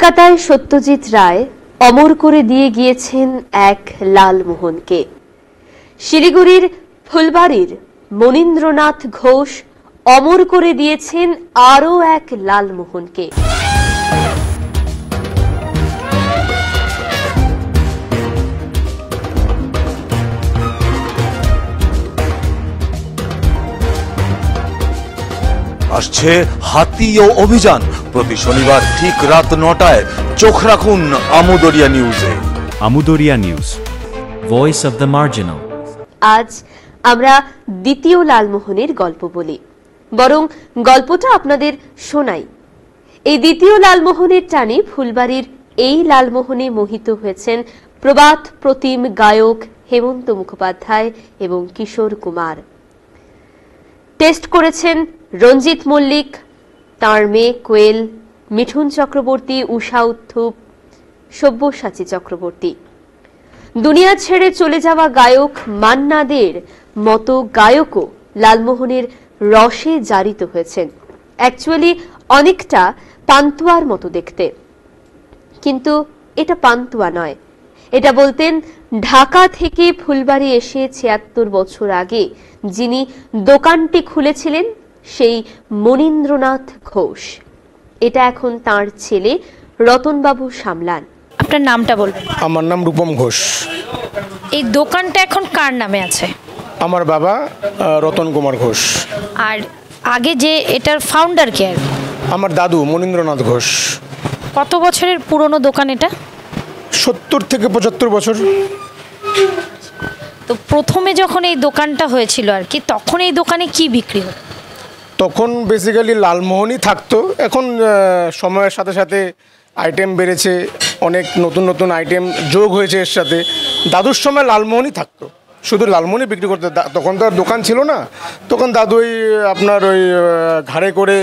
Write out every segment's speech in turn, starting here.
কলকাতায় সত্যজিৎ রায় অমর করে দিয়ে গিয়েছেন এক লালমোহনকে। শিলিগুড়ির ফুলবাড়ির মনীন্দ্রনাথ ঘোষ অমর করে দিয়েছেন আরও এক লালমোহনকে। আসছে হাতি ও অভিযান। প্রতি শনিবার ঠিক রাত ৯টায় চোখ রাখুন আমুদরিয়া নিউজে। Amudariya news, voice of the marginal. আজ আমরা দ্বিতীয় লালমোহনের গল্প বলি, বরং গল্পটা আপনাদের শোনাই। এই দ্বিতীয় লালমোহনের টানে ফুলবাড়ির এই লালমোহনে মোহিত হয়েছেন প্রবাদ প্রতিম গায়ক হেমন্ত মুখোপাধ্যায় এবং কিশোর কুমার। টেস্ট করেছেন রঞ্জিত মল্লিক, তাঁর মেয়ে কোয়েল, মিঠুন চক্রবর্তী, উষা উত্থুপ, সব্যসাচী চক্রবর্তী। দুনিয়া ছেড়ে চলে যাওয়া গায়ক মান্না দের মতো গায়কও লালমোহনের রসে জারিত হয়েছেন। অ্যাকচুয়ালি অনেকটা পান্তুয়ার মতো দেখতে, কিন্তু এটা পান্তুয়া নয়। এটা বলতেন ঢাকা থেকে ফুলবাড়ি এসে ৭৬ বছর আগে যিনি দোকানটি খুলেছিলেন, সেই মনীন্দ্রনাথ ঘোষ। এটা এখন তার ছেলে রতনবাবু সামলান। আপনার নামটা বলবেন? আমার নাম রূপম ঘোষ। এই দোকানটা এখন কার নামে আছে? আমার বাবা রতন কুমার ঘোষ। আর আগে যে এটার ফাউন্ডার কে? আমার দাদু মনীন্দ্রনাথ ঘোষ। কত বছরের পুরনো দোকান এটা? ৭০ থেকে ৭৫ বছর। তো প্রথমে যখন এই দোকানটা হয়েছিল আর কি, তখন এই দোকানে কি বিক্রি হতো? তখন বেসিক্যালি লালমোহনই থাকতো। এখন সময়ের সাথে সাথে আইটেম বেড়েছে, অনেক নতুন নতুন আইটেম যোগ হয়েছে এর সাথে। দাদুর সময় লালমোহনই থাকতো, শুধু লালমোহনই বিক্রি করতে। তখন তো আর দোকান ছিল না, তখন দাদু আপনার ওই ঘাড়ে করে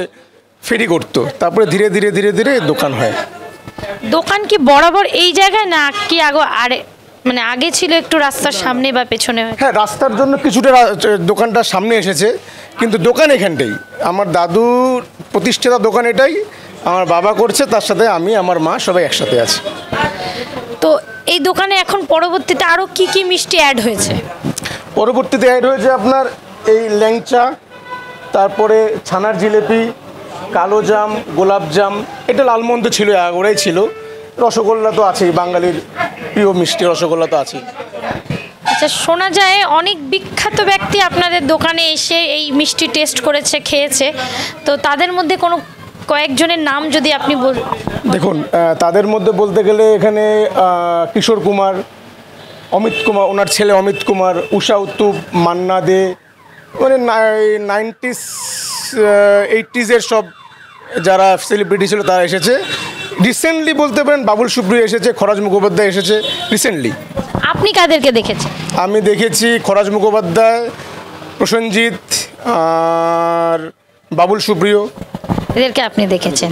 ফেরি করতো। তারপরে ধীরে ধীরে ধীরে ধীরে দোকান হয়। দোকান কি বরাবর এই জায়গায় না কি আরে মানে আগে ছিল একটু রাস্তার সামনে বা পেছনে? হ্যাঁ, রাস্তার জন্য কিছুটা দোকানটা সামনে এসেছে, কিন্তু দোকান এখানটাই। আমার দাদুর প্রতিষ্ঠাতা দোকান এটাই, আমার বাবা করছে, তার সাথে আমি আমার মা সবাই একসাথে আছি। তো এই দোকানে এখন পরবর্তীতে আরও কি কি মিষ্টি অ্যাড হয়েছে? পরবর্তীতে অ্যাড হয়েছে আপনার এই ল্যাংচা, তারপরে ছানার জিলেপি, কালো জাম, গোলাপ জাম। এটা লালমোহন তো ছিল, ওরাই ছিল। রসগোল্লা তো আছেই, বাঙালির প্রিয় মিষ্টি রসগোল্লা তো আছেই। আচ্ছা, শোনা যায় অনেক বিখ্যাত ব্যক্তি আপনাদের দোকানে এসে এই মিষ্টি টেস্ট করেছে, খেয়েছে। তো তাদের মধ্যে কোনো কয়েকজনের নাম যদি আপনি দেখুন, তাদের মধ্যে বলতে গেলে এখানে কিশোর কুমার, অমিত কুমার, ওনার ছেলে অমিত কুমার, উষা উত্তুপ, মান্না দে, মানে 90s 80s সব যারা সেলিব্রিটি ছিল তারা এসেছে। রিসেন্টলি বলতে পারেন বাবুল সুপ্রিয় এসেছে, খরাজ মুখোপাধ্যায় এসেছে রিসেন্টলি। আপনি কাদেরকে দেখেছেন? আমি দেখেছি খরাজ মুখোপাধ্যায়, প্রসেনজিৎ আর বাবুল সুপ্রিয়, এদেরকে আপনি দেখেছেন।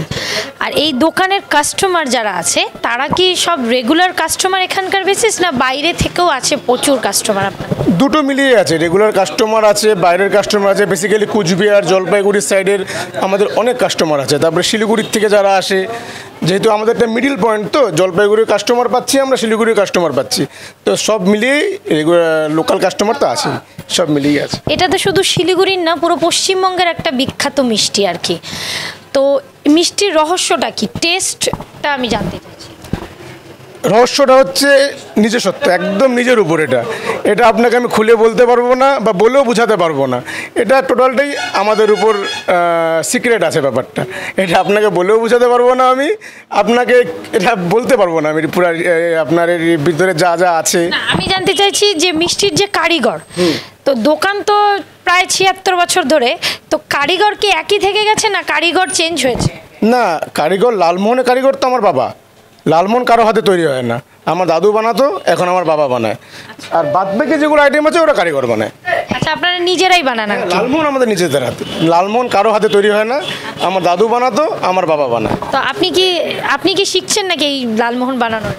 আর এই দোকানের কাস্টমার যারা আছে তারা কি সব রেগুলার কাস্টমার এখানকার বেসিস, না বাইরে থেকেও আছে প্রচুর কাস্টমার? আপনার দুটো মিলিয়ে আছে, রেগুলার কাস্টমার আছে, বাইরের কাস্টমার আছে। বেসিক্যালি কুচবিহার, জলপাইগুড়ির সাইডের আমাদের অনেক কাস্টমার আছে। তারপরে শিলিগুড়ির থেকে যারা আসে, যেহেতু আমাদের একটা মিডিল পয়েন্ট, তো জলপাইগুড়ির কাস্টমার পাচ্ছি, আমরা শিলিগুড়ির কাস্টমার পাচ্ছি। তো সব মিলিয়েই লোকাল কাস্টমার তো আছে, সব মিলিয়ে আছে। এটা তো শুধু শিলিগুড়ির না, পুরো পশ্চিমবঙ্গের একটা বিখ্যাত মিষ্টি আর কি। তো মিষ্টির রহস্যটা কি? টেস্টটা আমি জানতে চাইছি। রহস্যটা হচ্ছে নিজস্বত্ব, একদম নিজের উপর। এটা আপনাকে আমি খুলে বলতে পারবো না, বা বলেও বোঝাতে পারবো না। এটা টোটালটাই আমাদের উপর সিক্রেট আছে ব্যাপারটা। এটা আপনাকে বলেও বোঝাতে পারবো না, আমি আপনাকে এটা বলতে পারবো না। আমি পুরো আপনার এর ভিতরে যা যা আছে। আমি জানতে চাইছি যে মিষ্টির যে কারিগর, তো দোকান তো প্রায় ৭৬ বছর ধরে, তো কারিগর কি একই থেকে গেছে না কারিগর চেঞ্জ হয়েছে? না, কারিগর লালমোহনের কারিগর তো আমার বাবা। লালমোহন কারো হাতে তৈরি হয় না, আমার দাদু বানাতো, এখন আমার বাবা বানায়। আর বাদবাকি যেগুলো আইটেম আছে ওরা কারিগর বানায়। আচ্ছা, আপনারা নিজেরাই বানান? লালমোহন আমাদের নিজেদের হাতে, লালমোহন কারো হাতে তৈরি হয় না, আমার দাদু বানাতো, আমার বাবা বানায়। তো আপনি কি শিখছেন নাকি এই লালমোহন বানানোর?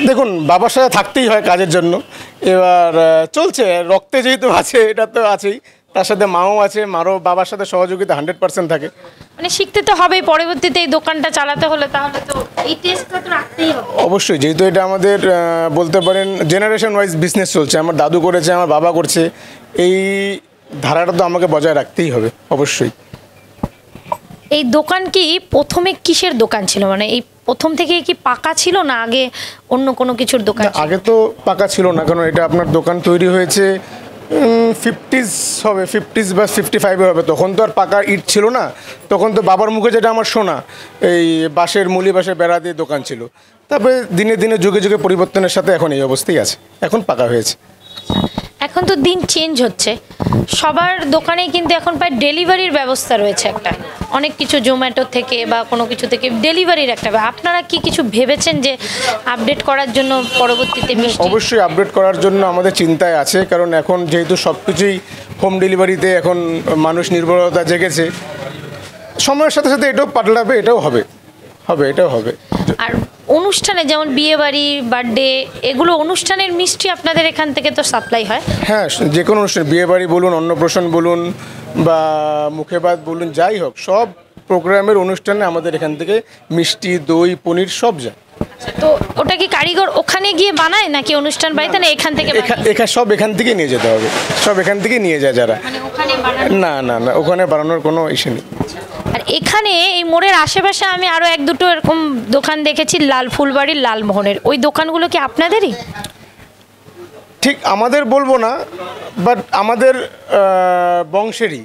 দেখুন, বাবার সাথে থাকতেই হয় কাজের জন্য। এবার চলছে, রক্তে যেহেতু আছে, এটা তো আছেই, তার সাথে মাও আছে, মারও বাবার সাথে সহযোগিতা 100% থাকে। মানে শিখতে তো হবেই, পরবর্তীতে এই দোকানটা চালাতে হলে তাহলে তো এই টেস্টটা তো রাখতেই হবে। অবশ্যই, যেহেতু এটা আমাদের বলতে পারেন জেনারেশন ওয়াইজ বিজনেস চলছে, আমার দাদু করেছে, আমার বাবা করছে, এই ধারাটা তো আমাকে বজায় রাখতেই হবে অবশ্যই। এই দোকান কি প্রথমে কিসের দোকান ছিল, মানে এই প্রথম থেকে কি পাকা ছিল না আগে অন্য কোনো কিছুর দোকান ছিল? আগে তো পাকা ছিল না, কারণ এটা আপনার দোকান তৈরি হয়েছে 50s হবে, 50s বা 55 হবে। তখন তো আর পাকা ইট ছিল না, তখন তো বাবার মুখে যেটা আমার শোনা, এই বাঁশের মুলি বাঁশের বেড়া দিয়ে দোকান ছিল। তারপরে দিনে দিনে যুগে যুগে পরিবর্তনের সাথে এখন এই অবস্থায় আছে, এখন পাকা হয়েছে। এখন তো দিন চেঞ্জ হচ্ছে, সবার দোকানেই কিন্তু এখন প্রায় ডেলিভারির ব্যবস্থা রয়েছে একটা, অনেক কিছু জোম্যাটো থেকে বা কোনো কিছু থেকে ডেলিভারির একটা। আপনারা কি কিছু ভেবেছেন যে আপডেট করার জন্য পরবর্তীতে? অবশ্যই আপডেট করার জন্য আমাদের চিন্তায় আছে, কারণ এখন যেহেতু সব কিছুই হোম ডেলিভারিতে এখন মানুষ নির্ভরতা জেগেছে, সময়ের সাথে সাথে এটাও পাল্টাবে, এটাও হবে, এটাও হবে। আর অনুষ্ঠানে যেমন বিয়ে বাড়ি, বার্থডে, এগুলো অনুষ্ঠানের মিষ্টি আপনাদের এখান থেকে তো সাপ্লাই হয়? হ্যাঁ, যে কোনো অনুষ্ঠান, বিয়ে বাড়ি বলুন, অন্নপ্রাশন বলুন বা মুখে ভাত বলুন, যাই হোক, সব প্রোগ্রামের অনুষ্ঠানে আমাদের এখান থেকে মিষ্টি, দই, পনির সব যায়। তো ওটা কি কারিগর ওখানে গিয়ে বানায় নাকি অনুষ্ঠান বাড়িতে, না এখান থেকে? সব এখান থেকে নিয়ে যেতে হবে, সব এখান থেকে নিয়ে যায় যারা। মানে ওখানে বানানো? না না না, ওখানে বানানোর কোনো ইস্যু নেই। আর এখানে এই মোড়ের আশেপাশে আমি আরো এক দুটো এরকম দোকান দেখেছি, লাল ফুলবাড়ির লালমোহনের, ওই দোকানগুলো কি আপনাদেরই? ঠিক আমাদের বলবো না, বাট আমাদের বংশেরই,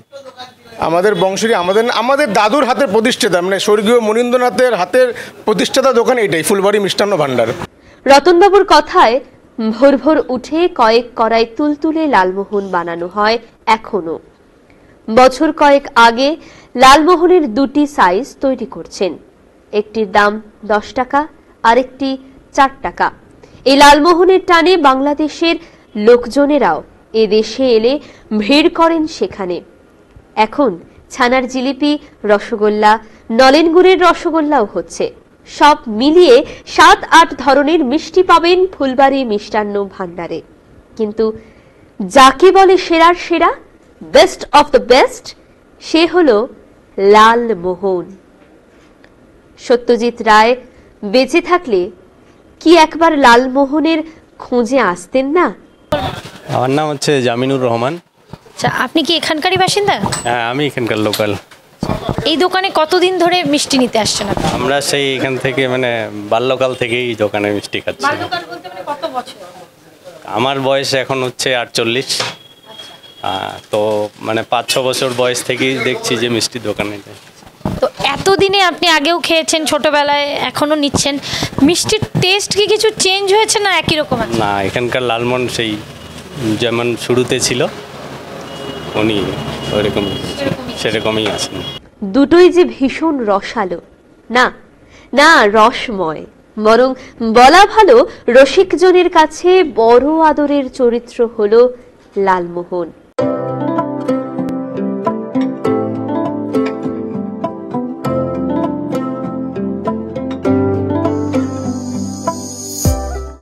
আমাদের দাদুর হাতের প্রতিষ্ঠাতা, মানে স্বর্গীয় মনীন্দ্রনাথের হাতের প্রতিষ্ঠাতা দোকান এটাই, ফুলবাড়ি মিষ্টান্ন ভাণ্ডার। রতনবাবুর কথায় ভোর ভোর উঠে কয়েক কড়াই তুলতুলে লালমোহন বানানো হয় এখনো। বছর কয়েক আগে লালমোহনের দুটি সাইজ তৈরি করছেন, একটির দাম 10 টাকা, আরেকটি 4 টাকা। এই লালমোহনের টানে বাংলাদেশের লোকজনেরাও এ দেশে এলে ভিড় করেন সেখানে। এখন ছানার জিলিপি, রসগোল্লা, নলেন গুড়ের রসগোল্লাও হচ্ছে। সব মিলিয়ে 7-8 ধরনের মিষ্টি পাবেন ফুলবাড়ি মিষ্টান্ন ভাণ্ডারে। কিন্তু যাকে বলে সেরার সেরা, বেস্ট অফ দ্য বেস্ট, সে হলো লালমোহন। সত্যজিৎ রায় বেঁচে থাকলে কি একবার লালমোহনের খোঁজে আসতেন না? আমার নাম হচ্ছে জামিনুর রহমান। আচ্ছা, আপনি কি এখানকারই বাসিন্দা? হ্যাঁ, আমি এখানকার লোকাল। এই দোকানে কতদিন ধরে মিষ্টি নিতে আসছেন আপনি? আমরা সেই এখান থেকে মানে বাল্যকাল থেকেই দোকানে মিষ্টি খাচ্ছি। বাল্যকাল বলতে মানে কত বছর? আমার বয়স এখন হচ্ছে 48। তো মানে 5-6 বছর বয়স থেকেই দেখছি যে মিষ্টির দোকানে। তো এতদিনে আপনি আগেও খেয়েছেন, ছোটবেলায়, এখনো নিচ্ছেন, মিষ্টির টেস্ট কি কিছু চেঞ্জ হয়েছে না একই রকম আছে? না, এখানকার লালমোহন সেই যেমন শুরুতে ছিল উনি ওইরকম সেরকমই আছেন। দুটোই যে ভীষণ রসালো না, না রসময়, বরং বলা ভালো রসিকজনের কাছে বড় আদরের চরিত্র হলো লালমোহন।